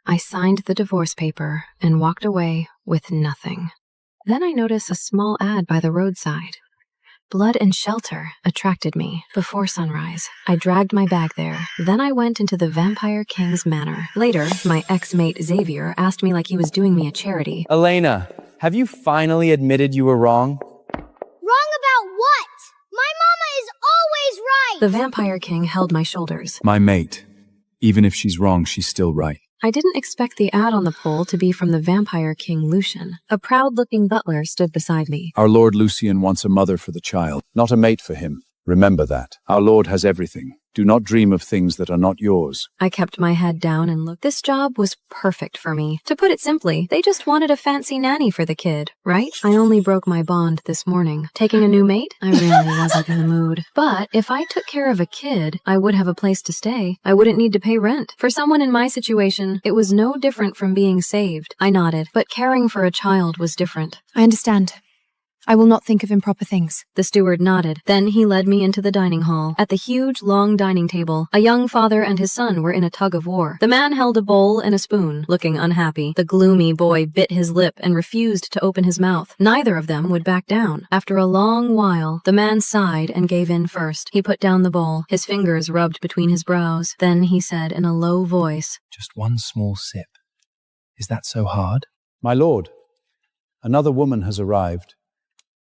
I signed the divorce paper and walked away with nothing. Then I noticed a small ad by the roadside. Blood and Shelter attracted me. Before sunrise, I dragged my bag there. Then I went into the Vampire King's manor. Later, my ex-mate Xavier asked me like he was doing me a charity. Elena, have you finally admitted you were wrong? Wrong about what? My mama is always right! The Vampire King held my shoulders. My mate. Even if she's wrong, she's still right. I didn't expect the ad on the pole to be from the Vampire King Lucian. A proud-looking butler stood beside me. Our Lord Lucian wants a mother for the child, not a mate for him. Remember that. Our Lord has everything. Do not dream of things that are not yours. I kept my head down and looked. This job was perfect for me. To put it simply, they just wanted a fancy nanny for the kid, right? I only broke my bond this morning. Taking a new mate? I really wasn't in the mood. But if I took care of a kid, I would have a place to stay. I wouldn't need to pay rent. For someone in my situation, it was no different from being saved. I nodded, but caring for a child was different. I understand. I will not think of improper things. The steward nodded. Then he led me into the dining hall. At the huge, long dining table, a young father and his son were in a tug of war. The man held a bowl and a spoon, looking unhappy. The gloomy boy bit his lip and refused to open his mouth. Neither of them would back down. After a long while, the man sighed and gave in first. He put down the bowl. His fingers rubbed between his brows. Then he said in a low voice, "Just one small sip. Is that so hard?" My lord, another woman has arrived.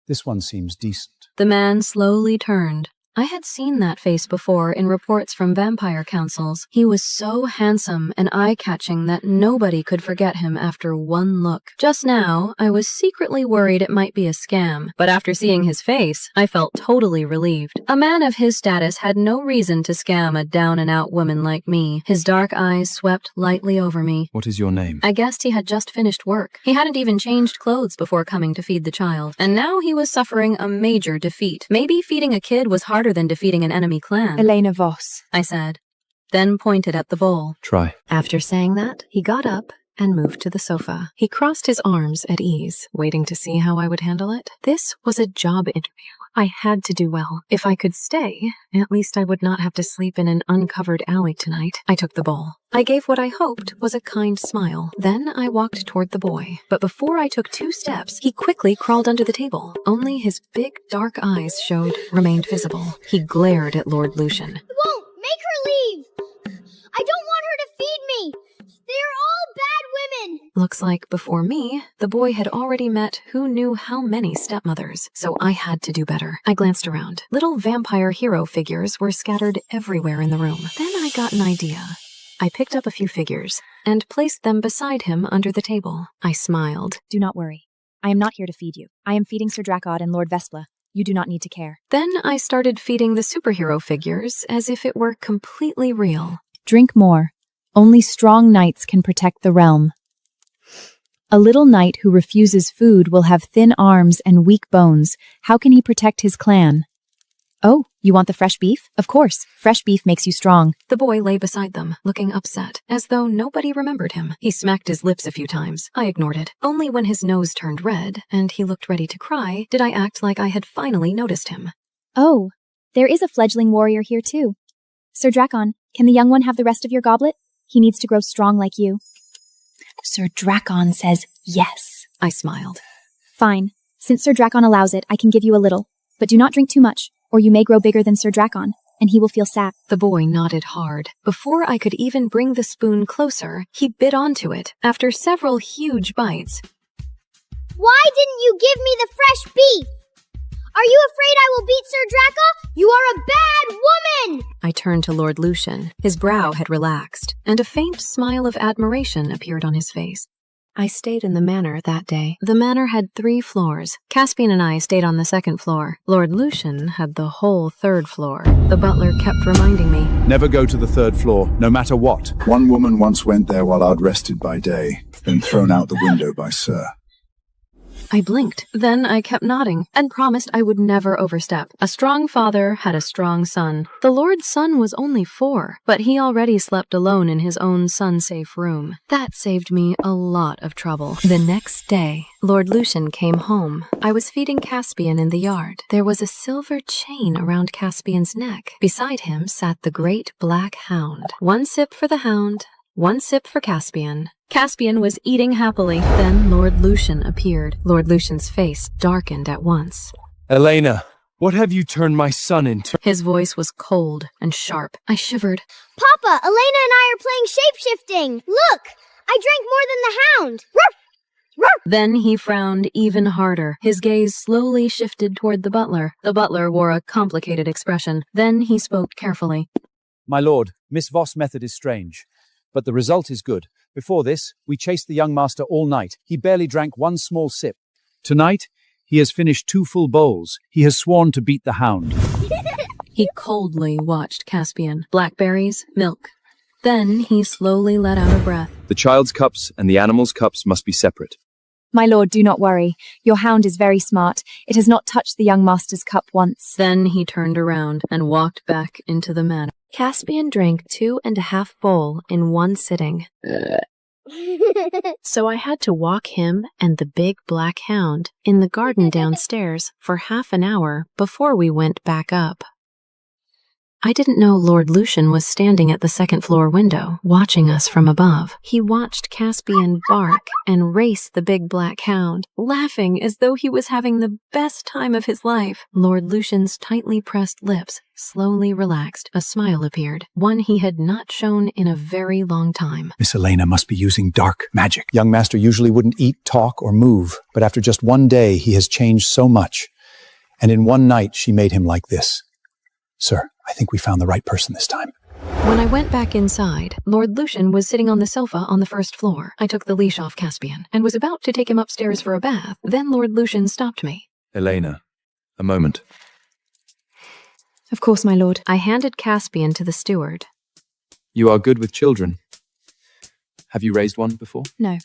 This one seems decent. The man slowly turned. I had seen that face before in reports from vampire councils. He was so handsome and eye-catching that nobody could forget him after one look. Just now, I was secretly worried it might be a scam, but after seeing his face, I felt totally relieved. A man of his status had no reason to scam a down-and-out woman like me. His dark eyes swept lightly over me. What is your name? I guessed he had just finished work. He hadn't even changed clothes before coming to feed the child, and now he was suffering a major defeat. Maybe feeding a kid was harder than defeating an enemy clan. Elena Voss, I said, then pointed at the bowl. Try. After saying that, he got up and moved to the sofa. He crossed his arms at ease, waiting to see how I would handle it. This was a job interview. I had to do well. If I could stay, at least I would not have to sleep in an uncovered alley tonight. I took the bowl. I gave what I hoped was a kind smile. Then I walked toward the boy. But before I took 2 steps, he quickly crawled under the table. Only his big, dark eyes remained visible. He glared at Lord Lucian. Won't! Make her leave! I don't want her to feed me! They're all bad women! Looks like before me, the boy had already met who knew how many stepmothers, so I had to do better. I glanced around. Little vampire hero figures were scattered everywhere in the room. Then I got an idea. I picked up a few figures and placed them beside him under the table. I smiled. Do not worry. I am not here to feed you. I am feeding Sir Dracod and Lord Vespla. You do not need to care. Then I started feeding the superhero figures as if it were completely real. Drink more. Only strong knights can protect the realm. A little knight who refuses food will have thin arms and weak bones. How can he protect his clan? Oh, you want the fresh beef? Of course, fresh beef makes you strong. The boy lay beside them, looking upset, as though nobody remembered him. He smacked his lips a few times. I ignored it. Only when his nose turned red, and he looked ready to cry, did I act like I had finally noticed him. Oh, there is a fledgling warrior here too. Sir Dracon, can the young one have the rest of your goblet? He needs to grow strong like you. Sir Dracon says yes. I smiled. Fine. Since Sir Dracon allows it, I can give you a little. But do not drink too much, or you may grow bigger than Sir Dracon, and he will feel sad. The boy nodded hard. Before I could even bring the spoon closer, he bit onto it. After several huge bites. Why didn't you give me the fresh beef? Are you afraid I will beat Sir Draca? You are a bad woman! I turned to Lord Lucian. His brow had relaxed, and a faint smile of admiration appeared on his face. I stayed in the manor that day. The manor had 3 floors. Caspian and I stayed on the 2nd floor. Lord Lucian had the whole 3rd floor. The butler kept reminding me. Never go to the 3rd floor, no matter what. One woman once went there while I'd rested by day, then thrown out the window by Sir. I blinked. Then I kept nodding and promised I would never overstep. A strong father had a strong son. The Lord's son was only 4, but he already slept alone in his own sun-safe room. That saved me a lot of trouble. The next day, Lord Lucian came home. I was feeding Caspian in the yard. There was a silver chain around Caspian's neck. Beside him sat the great black hound. 1 sip for the hound, 1 sip for Caspian. Caspian was eating happily. Then Lord Lucian appeared. Lord Lucian's face darkened at once. Elena, what have you turned my son into? His voice was cold and sharp. I shivered. Papa, Elena and I are playing shape-shifting. Look, I drank more than the hound. Then he frowned even harder. His gaze slowly shifted toward the butler. The butler wore a complicated expression. Then he spoke carefully. My lord, Miss Voss' method is strange, but the result is good. Before this, we chased the young master all night. He barely drank 1 small sip. Tonight, he has finished 2 full bowls. He has sworn to beat the hound. He coldly watched Caspian. Blackberries, milk. Then he slowly let out a breath. The child's cups and the animal's cups must be separate. My lord, do not worry. Your hound is very smart. It has not touched the young master's cup once. Then he turned around and walked back into the meadow. Caspian drank 2.5 bowls in 1 sitting. So I had to walk him and the big black hound in the garden downstairs for half an hour before we went back up. I didn't know Lord Lucian was standing at the 2nd floor window, watching us from above. He watched Caspian bark and race the big black hound, laughing as though he was having the best time of his life. Lord Lucian's tightly pressed lips slowly relaxed. A smile appeared, one he had not shown in a very long time. Miss Elena must be using dark magic. Young master usually wouldn't eat, talk, or move, but after just 1 day, he has changed so much. And in 1 night, she made him like this. Sir, I think we found the right person this time. When I went back inside, Lord Lucian was sitting on the sofa on the 1st floor. I took the leash off Caspian and was about to take him upstairs for a bath. Then Lord Lucian stopped me. Elena, a moment. Of course, my lord. I handed Caspian to the steward. You are good with children. Have you raised one before? No.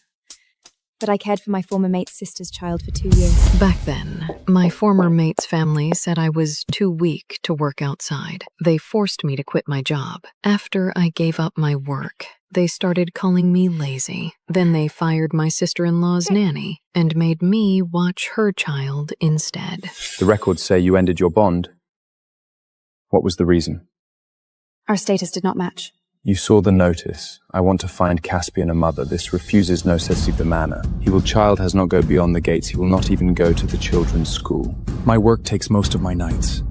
But I cared for my former mate's sister's child for 2 years. Back then, my former mate's family said I was too weak to work outside. They forced me to quit my job. After I gave up my work, they started calling me lazy. Then they fired my sister-in-law's nanny and made me watch her child instead. The records say you ended your bond. What was the reason? Our status did not match. You saw the notice. I want to find Caspian a mother. This refuses no necessity the manor. Child has not go beyond the gates. He will not even go to the children's school. My work takes most of my nights,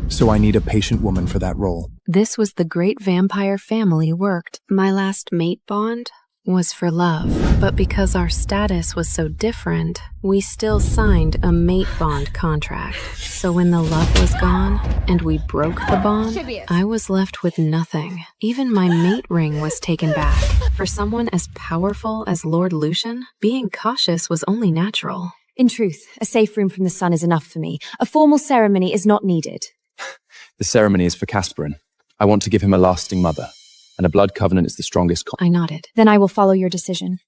so I need a patient woman for that role. This was the great vampire family worked. My last mate bond was for love, but because our status was so different, we still signed a mate bond contract. So when the love was gone and we broke the bond, I was left with nothing. Even my mate ring was taken back. For someone as powerful as Lord Lucian, being cautious was only natural. In truth, a safe room from the sun is enough for me. A formal ceremony is not needed. The ceremony is for Caspian. I want to give him a lasting mother, and a blood covenant is the strongest. I nodded. Then I will follow your decision.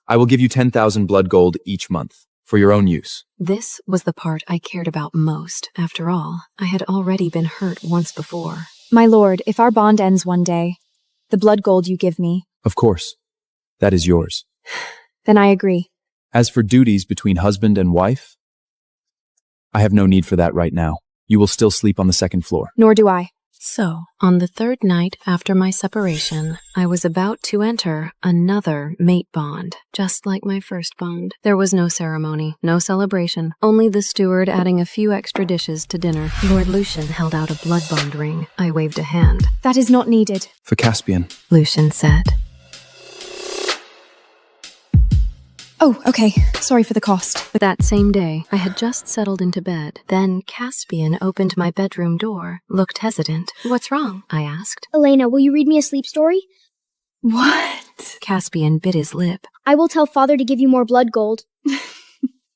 I will give you 10,000 blood gold each month for your own use. This was the part I cared about most. After all, I had already been hurt once before. My lord, if our bond ends one day, the blood gold you give me... Of course. That is yours. Then I agree. As for duties between husband and wife, I have no need for that right now. You will still sleep on the 2nd floor. Nor do I. So, on the 3rd night after my separation, I was about to enter another mate bond, just like my first bond. There was no ceremony, no celebration, only the steward adding a few extra dishes to dinner. Lord Lucian held out a blood bond ring. I waved a hand. That is not needed. For Caspian. Lucian said. Oh, okay. Sorry for the cost. That same day, I had just settled into bed. Then Caspian opened my bedroom door, looked hesitant. What's wrong? I asked. Elena, will you read me a sleep story? What? Caspian bit his lip. I will tell father to give you more blood gold.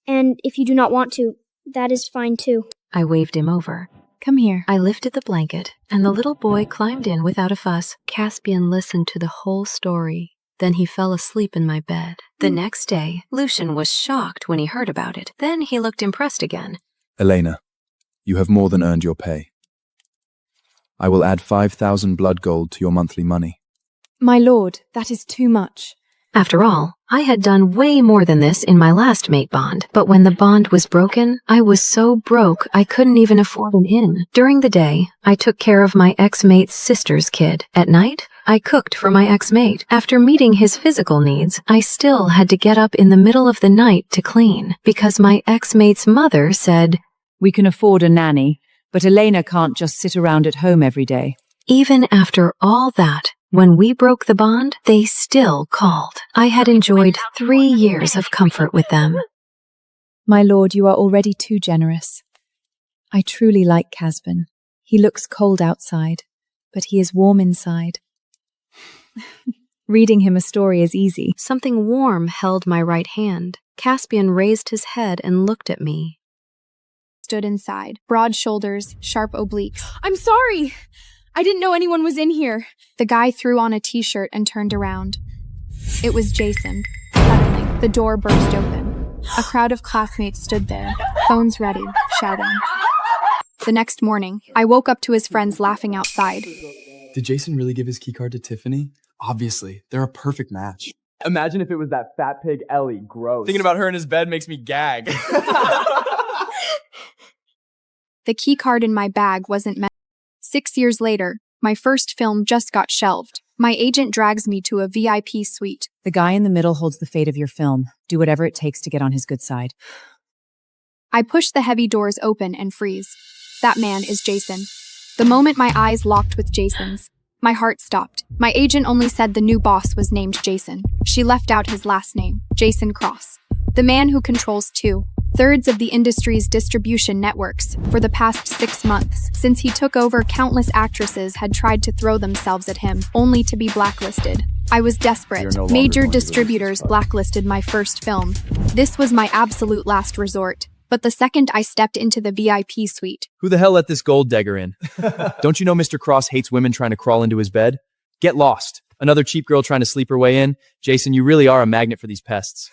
And if you do not want to, that is fine too. I waved him over. Come here. I lifted the blanket, and the little boy climbed in without a fuss. Caspian listened to the whole story. Then he fell asleep in my bed. The next day, Lucian was shocked when he heard about it. Then he looked impressed again. Elena, you have more than earned your pay. I will add 5,000 blood gold to your monthly money. My lord, that is too much. After all, I had done way more than this in my last mate bond. But when the bond was broken, I was so broke I couldn't even afford an inn. During the day, I took care of my ex-mate's sister's kid. At night, I cooked for my ex-mate. After meeting his physical needs, I still had to get up in the middle of the night to clean, because my ex-mate's mother said, "We can afford a nanny, but Elena can't just sit around at home every day." even after all that, when we broke the bond, they still called. I had enjoyed 3 years of comfort with them. My lord, you are already too generous. I truly like Casban. He looks cold outside, but he is warm inside. Reading him a story is easy. Something warm held my right hand. Caspian raised his head and looked at me. Stood inside, broad shoulders, sharp obliques. I'm sorry! I didn't know anyone was in here. The guy threw on a t-shirt and turned around. It was Jason. Suddenly, the door burst open. A crowd of classmates stood there, phones ready, shouting. The next morning, I woke up to his friends laughing outside. Did Jason really give his keycard to Tiffany? Obviously, they're a perfect match. Imagine if it was that fat pig Ellie. Gross. Thinking about her in his bed makes me gag. The key card in my bag wasn't meant. 6 years later, my first film just got shelved. My agent drags me to a VIP suite. The guy in the middle holds the fate of your film. Do whatever it takes to get on his good side. I push the heavy doors open and freeze. That man is Jason. The moment my eyes locked with Jason's, my heart stopped. My agent only said the new boss was named Jason. She left out his last name, Jason Cross. The man who controls 2/3 of the industry's distribution networks. For the past 6 months, since he took over, countless actresses had tried to throw themselves at him, only to be blacklisted. I was desperate. Major distributors blacklisted my first film. This was my absolute last resort. But the second I stepped into the VIP suite... Who the hell let this gold digger in? Don't you know Mr. Cross hates women trying to crawl into his bed? Get lost. Another cheap girl trying to sleep her way in? Jason, you really are a magnet for these pests.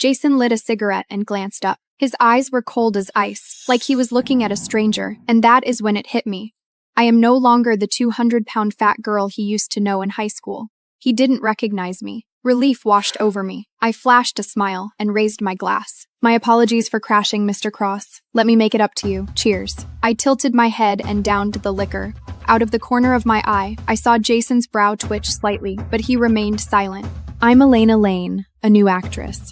Jason lit a cigarette and glanced up. His eyes were cold as ice, like he was looking at a stranger, and that is when it hit me. I am no longer the 200-pound fat girl he used to know in high school. He didn't recognize me. Relief washed over me. I flashed a smile and raised my glass. My apologies for crashing, Mr. Cross. Let me make it up to you. Cheers. I tilted my head and downed the liquor. Out of the corner of my eye, I saw Jason's brow twitch slightly, but he remained silent. I'm Elena Lane, a new actress.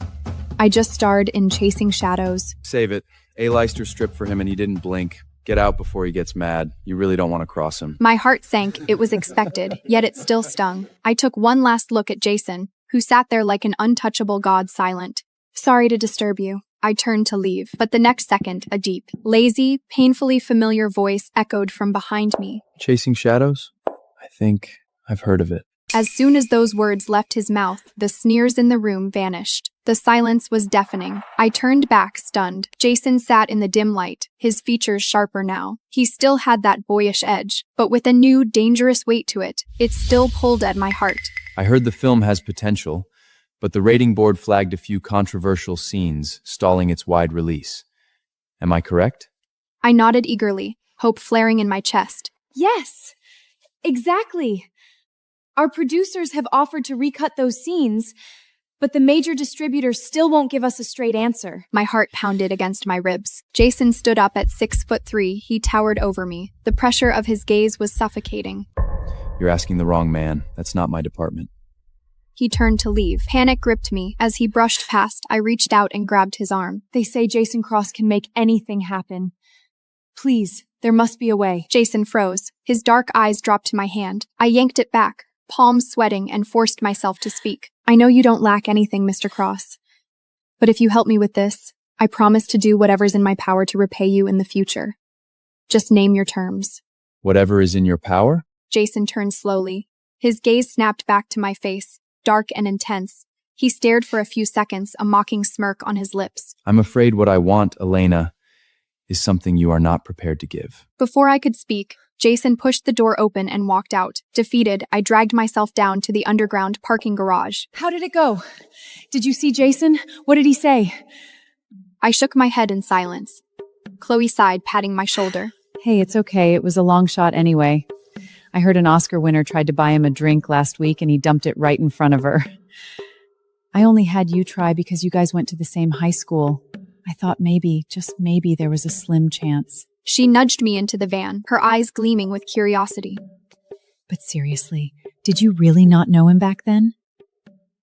I just starred in Chasing Shadows. Save it. A-Leister stripped for him and he didn't blink. Get out before he gets mad. You really don't want to cross him. My heart sank. It was expected, yet it still stung. I took one last look at Jason, who sat there like an untouchable god, silent. Sorry to disturb you. I turned to leave, but the next second, a deep, lazy, painfully familiar voice echoed from behind me. Chasing Shadows? I think I've heard of it. As soon as those words left his mouth, the sneers in the room vanished. The silence was deafening. I turned back, stunned. Jason sat in the dim light, his features sharper now. He still had that boyish edge, but with a new, dangerous weight to it. It still pulled at my heart. I heard the film has potential, but the rating board flagged a few controversial scenes, stalling its wide release. Am I correct? I nodded eagerly, hope flaring in my chest. Yes, exactly. Our producers have offered to recut those scenes, but the major distributors still won't give us a straight answer. My heart pounded against my ribs. Jason stood up at 6'3". He towered over me. The pressure of his gaze was suffocating. You're asking the wrong man. That's not my department. He turned to leave. Panic gripped me. As he brushed past, I reached out and grabbed his arm. They say Jason Cross can make anything happen. Please, there must be a way. Jason froze. His dark eyes dropped to my hand. I yanked it back, palms sweating, and forced myself to speak. I know you don't lack anything, Mr. Cross. But if you help me with this, I promise to do whatever's in my power to repay you in the future. Just name your terms. Whatever is in your power? Jason turned slowly. His gaze snapped back to my face, dark and intense. He stared for a few seconds, a mocking smirk on his lips. I'm afraid what I want, Elena, is something you are not prepared to give. Before I could speak, Jason pushed the door open and walked out. Defeated, I dragged myself down to the underground parking garage. How did it go? Did you see Jason? What did he say? I shook my head in silence. Chloe sighed, patting my shoulder. Hey, it's okay. It was a long shot anyway. I heard an Oscar winner tried to buy him a drink last week and he dumped it right in front of her. I only had you try because you guys went to the same high school. I thought maybe, just maybe, there was a slim chance. She nudged me into the van, her eyes gleaming with curiosity. But seriously, did you really not know him back then?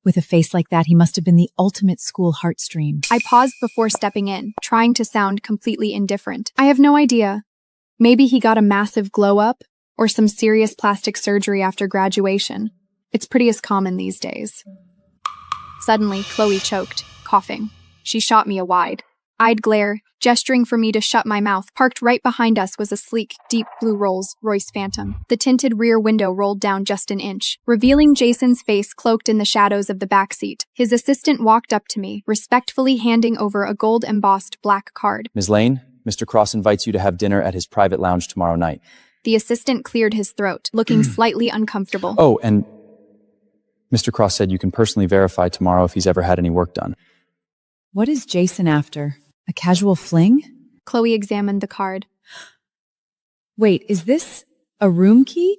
With a face like that, he must have been the ultimate school heartstream. I paused before stepping in, trying to sound completely indifferent. I have no idea. Maybe he got a massive glow-up, or some serious plastic surgery after graduation. It's pretty as common these days. Suddenly, Chloe choked, coughing. She shot me a wide-eyed glare, gesturing for me to shut my mouth. Parked right behind us was a sleek, deep blue Rolls-Royce Phantom. The tinted rear window rolled down just an inch, revealing Jason's face cloaked in the shadows of the backseat. His assistant walked up to me, respectfully handing over a gold-embossed black card. Ms. Lane, Mr. Cross invites you to have dinner at his private lounge tomorrow night. The assistant cleared his throat, looking slightly uncomfortable. Oh, and Mr. Cross said you can personally verify tomorrow if he's ever had any work done. What is Jason after? A casual fling? Chloe examined the card. Wait, is this a room key?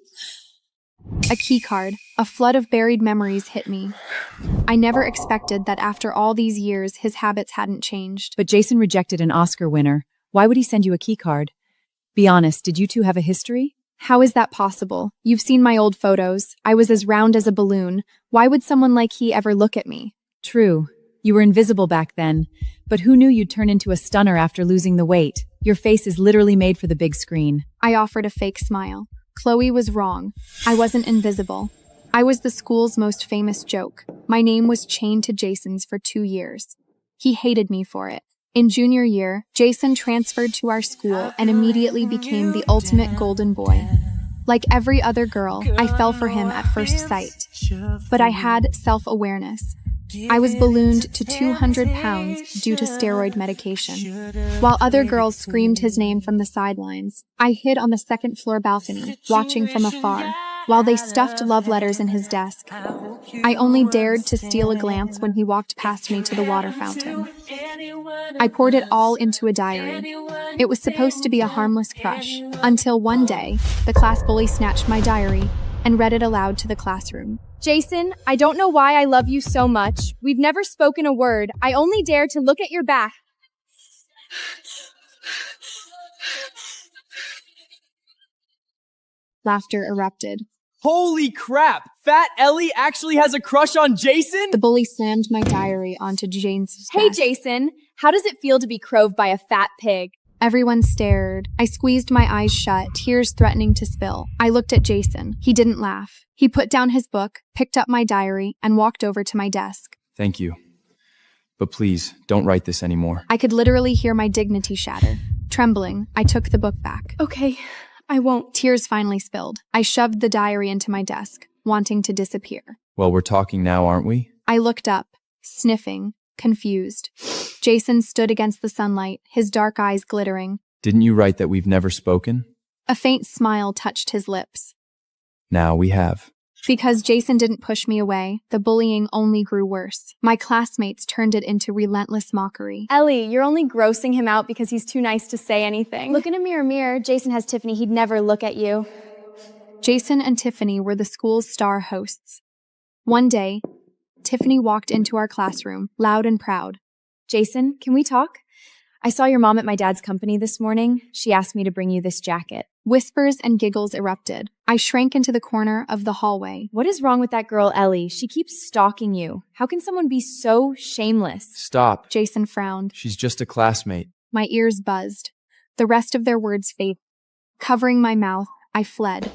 A key card. A flood of buried memories hit me. I never expected that after all these years, his habits hadn't changed. But Jason rejected an Oscar winner. Why would he send you a key card? Be honest, did you two have a history? How is that possible? You've seen my old photos. I was as round as a balloon. Why would someone like he ever look at me? True. You were invisible back then. But who knew you'd turn into a stunner after losing the weight? Your face is literally made for the big screen. I offered a fake smile. Chloe was wrong. I wasn't invisible. I was the school's most famous joke. My name was chained to Jason's for 2 years. He hated me for it. In junior year, Jason transferred to our school and immediately became the ultimate golden boy. Like every other girl, I fell for him at first sight. But I had self-awareness. I was ballooned to 200 pounds due to steroid medication. While other girls screamed his name from the sidelines, I hid on the second-floor balcony, watching from afar, while they stuffed love letters in his desk. I only dared to steal a glance when he walked past me to the water fountain. I poured it all into a diary. It was supposed to be a harmless crush, until one day, the class bully snatched my diary and read it aloud to the classroom. Jason, I don't know why I love you so much. We've never spoken a word. I only dare to look at your back. Laughter erupted. Holy crap! Fat Ellie actually has a crush on Jason? The bully slammed my diary onto Jane's desk. Hey, Jason, how does it feel to be crowed by a fat pig? Everyone stared. I squeezed my eyes shut, tears threatening to spill. I looked at Jason. He didn't laugh. He put down his book, picked up my diary, and walked over to my desk. Thank you. But please, don't write this anymore. I could literally hear my dignity shatter. Trembling, I took the book back. Okay, I won't. Tears finally spilled. I shoved the diary into my desk, wanting to disappear. Well, we're talking now, aren't we? I looked up, sniffing, confused. Jason stood against the sunlight, his dark eyes glittering. Didn't you write that we've never spoken? A faint smile touched his lips. Now we have. Because Jason didn't push me away, the bullying only grew worse. My classmates turned it into relentless mockery. Ellie, you're only grossing him out because he's too nice to say anything. Look in a mirror. Jason has Tiffany. He'd never look at you. Jason and Tiffany were the school's star hosts. One day, Tiffany walked into our classroom, loud and proud. Jason, can we talk? I saw your mom at my dad's company this morning. She asked me to bring you this jacket. Whispers and giggles erupted. I shrank into the corner of the hallway. What is wrong with that girl, Ellie? She keeps stalking you. How can someone be so shameless? Stop. Jason frowned. She's just a classmate. My ears buzzed. The rest of their words faded. Covering my mouth, I fled.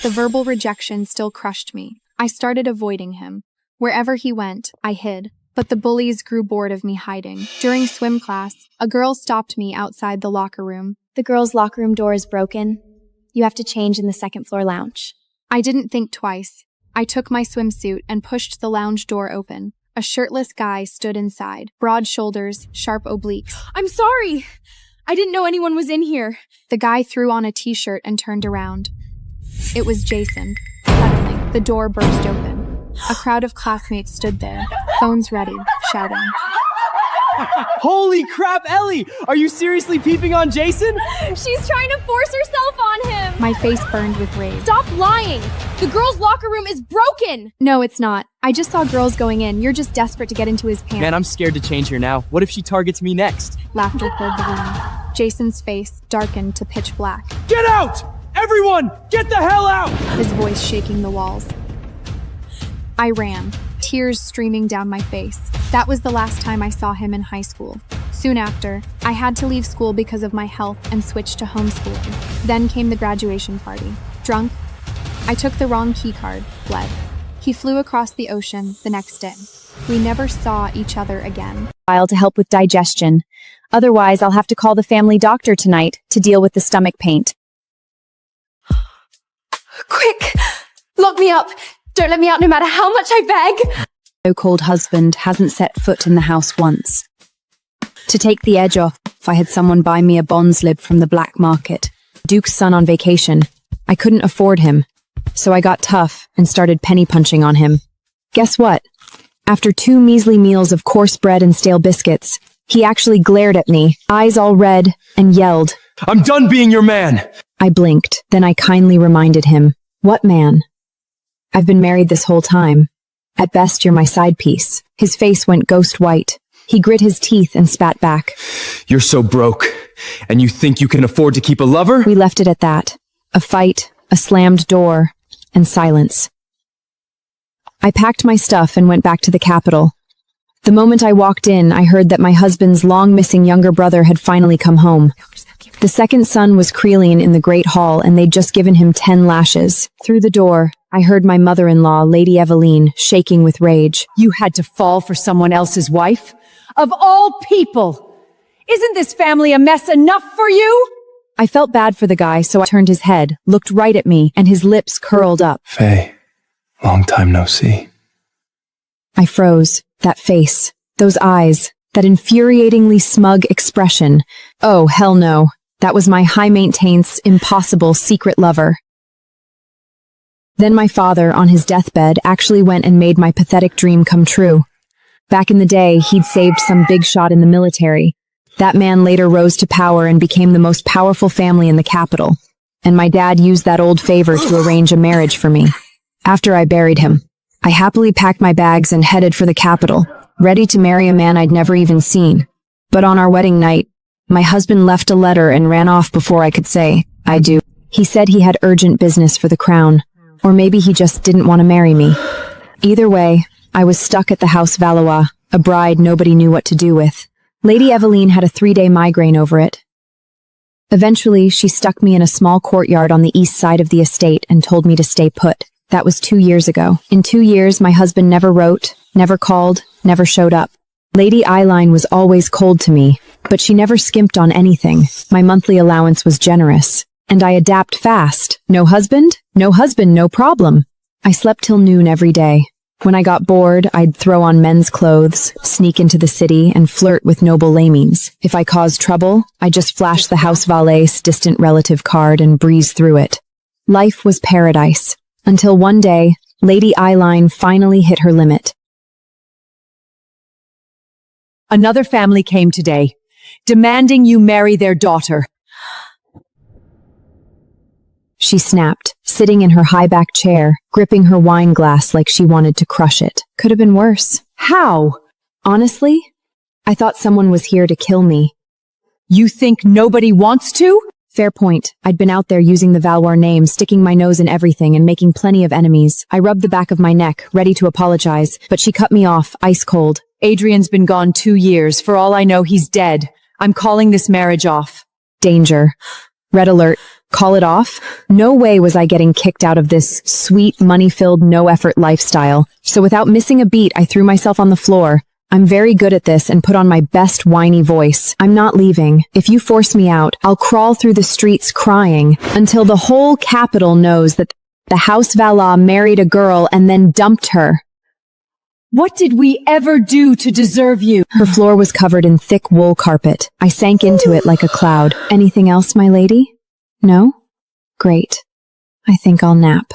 The verbal rejection still crushed me. I started avoiding him. Wherever he went, I hid. But the bullies grew bored of me hiding. During swim class, a girl stopped me outside the locker room. The girls' locker room door is broken. You have to change in the second-floor lounge. I didn't think twice. I took my swimsuit and pushed the lounge door open. A shirtless guy stood inside, broad shoulders, sharp obliques. I'm sorry! I didn't know anyone was in here. The guy threw on a t-shirt and turned around. It was Jason. Suddenly, the door burst open. A crowd of classmates stood there, phones ready, shouting. Holy crap, Ellie! Are you seriously peeping on Jason? She's trying to force herself on him! My face burned with rage. Stop lying! The girls' locker room is broken! No, it's not. I just saw girls going in. You're just desperate to get into his pants. Man, I'm scared to change here now. What if she targets me next? Laughter filled the room. Jason's face darkened to pitch black. Get out! Everyone, get the hell out! His voice shaking the walls. I ran, tears streaming down my face. That was the last time I saw him in high school. Soon after, I had to leave school because of my health and switch to homeschooling. Then came the graduation party. Drunk, I took the wrong key card, fled. He flew across the ocean the next day. We never saw each other again. To help with digestion. Otherwise, I'll have to call the family doctor tonight to deal with the stomach pain. Quick! Lock me up! Don't let me out no matter how much I beg! So-called husband hasn't set foot in the house once. To take the edge off, I had someone buy me a bond slip from the black market. Duke's son on vacation. I couldn't afford him, so I got tough and started penny punching on him. Guess what? After 2 measly meals of coarse bread and stale biscuits, he actually glared at me, eyes all red, and yelled, I'm done being your man! I blinked, then I kindly reminded him, What man? I've been married this whole time. At best, you're my side piece. His face went ghost white. He grit his teeth and spat back. You're so broke, and you think you can afford to keep a lover? We left it at that. A fight, a slammed door, and silence. I packed my stuff and went back to the capital. The moment I walked in, I heard that my husband's long-missing younger brother had finally come home. The second son was creeling in the great hall, and they'd just given him 10 lashes. Through the door, I heard my mother-in-law, Lady Eveline, shaking with rage. You had to fall for someone else's wife? Of all people! Isn't this family a mess enough for you? I felt bad for the guy, so I turned his head, looked right at me, and his lips curled up. Faye, long time no see. I froze. That face, those eyes, that infuriatingly smug expression. Oh, hell no. That was my high-maintenance, impossible secret lover. Then my father, on his deathbed, actually went and made my pathetic dream come true. Back in the day, he'd saved some big shot in the military. That man later rose to power and became the most powerful family in the capital. And my dad used that old favor to arrange a marriage for me. After I buried him, I happily packed my bags and headed for the capital, ready to marry a man I'd never even seen. But on our wedding night, my husband left a letter and ran off before I could say, I do. He said he had urgent business for the crown, or maybe he just didn't want to marry me. Either way, I was stuck at the House Valois, a bride nobody knew what to do with. Lady Eveline had a 3-day migraine over it. Eventually, she stuck me in a small courtyard on the east side of the estate and told me to stay put. That was 2 years ago. In 2 years, my husband never wrote, never called, never showed up. Lady Eveline was always cold to me, but she never skimped on anything. My monthly allowance was generous, and I adapt fast. No husband? No husband, no problem. I slept till noon every day. When I got bored, I'd throw on men's clothes, sneak into the city, and flirt with noble lamings. If I caused trouble, I just flashed the house valet's distant relative card and breezed through it. Life was paradise. Until one day, Lady Eveline finally hit her limit. Another family came today, demanding you marry their daughter. She snapped, sitting in her high-back chair, gripping her wine glass like she wanted to crush it. Could have been worse. How? Honestly, I thought someone was here to kill me. You think nobody wants to? Fair point. I'd been out there using the Valois name, sticking my nose in everything and making plenty of enemies. I rubbed the back of my neck, ready to apologize, but she cut me off, ice cold. Adrian's been gone 2 years. For all I know, he's dead. I'm calling this marriage off. Danger. Red alert. Call it off? No way was I getting kicked out of this sweet, money-filled, no-effort lifestyle. So without missing a beat, I threw myself on the floor. I'm very good at this and put on my best whiny voice. I'm not leaving. If you force me out, I'll crawl through the streets crying until the whole capital knows that the House Valois married a girl and then dumped her. What did we ever do to deserve you? Her floor was covered in thick wool carpet. I sank into it like a cloud. Anything else, my lady? No? Great. I think I'll nap.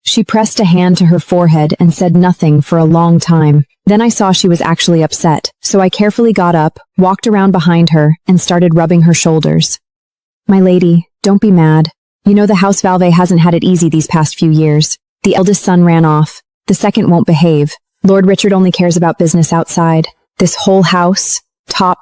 She pressed a hand to her forehead and said nothing for a long time. Then I saw she was actually upset, so I carefully got up, walked around behind her, and started rubbing her shoulders. My lady, don't be mad. You know the House Valois hasn't had it easy these past few years. The eldest son ran off. The second won't behave. Lord Richard only cares about business outside. This whole house, top